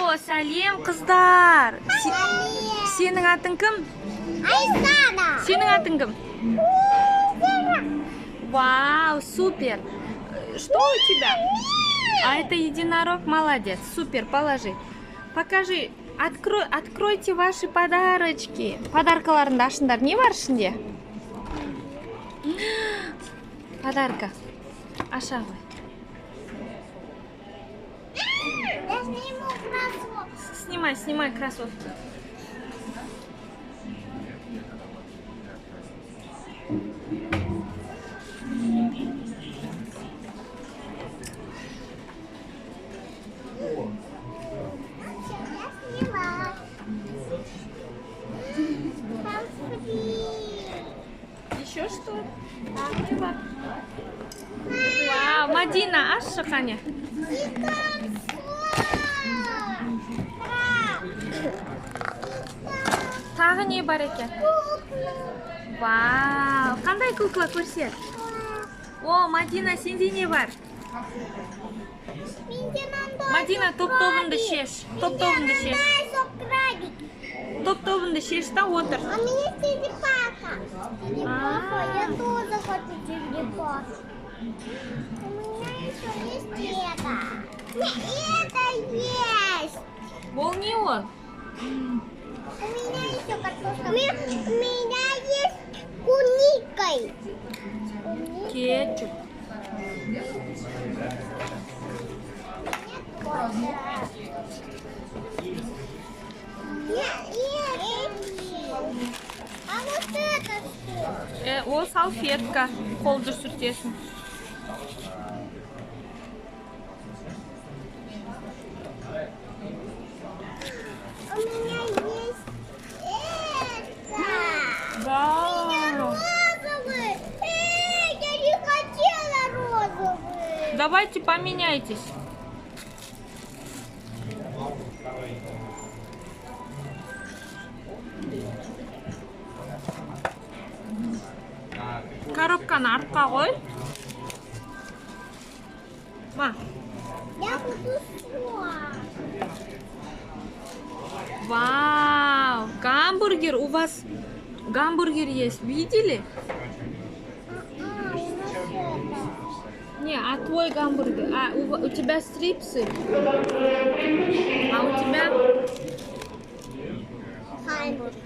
Сәлем, қыздар. Сенің атың кім? Айсана. Сенің атың кім? Вау, супер. Что у тебя? А это единорог, молодец. Супер, положи. Покажи. Откройте ваши подарочки. Подаркаларыңды ашыңдар. Не бар ішінде? Подарка. Аша ғой. Я сниму кроссовки. Снимай кроссовки. Еще что? Вау, Мадина, аша қане. Тағы не бар екен? Вау, қандай кукла көрсет? О, Мадина, сенде не бар? Мадина, топ-тобыңды шеш. Топ-тобыңды шеш. Топ-тобыңды шеш та отыр. А мне черепаха. Я тоже хочу черепаху. У меня еще есть это. Это есть. Ол не ол? У меня еще картошка. У меня есть куникой. Кетчуп. А вот это что? Ол салфетка. Қолды сүртесің. У меня есть это. Вау. Розовый. Я не хотела розовый. Давайте поменяйтесь. Коробканы артқа қой. Ма. Я буду сюда. Вау, гамбургер. У вас гамбургер есть. Видели? У нас это. Не, а твой гамбургер? А у тебя стрипсы? А у тебя? Хамбургер.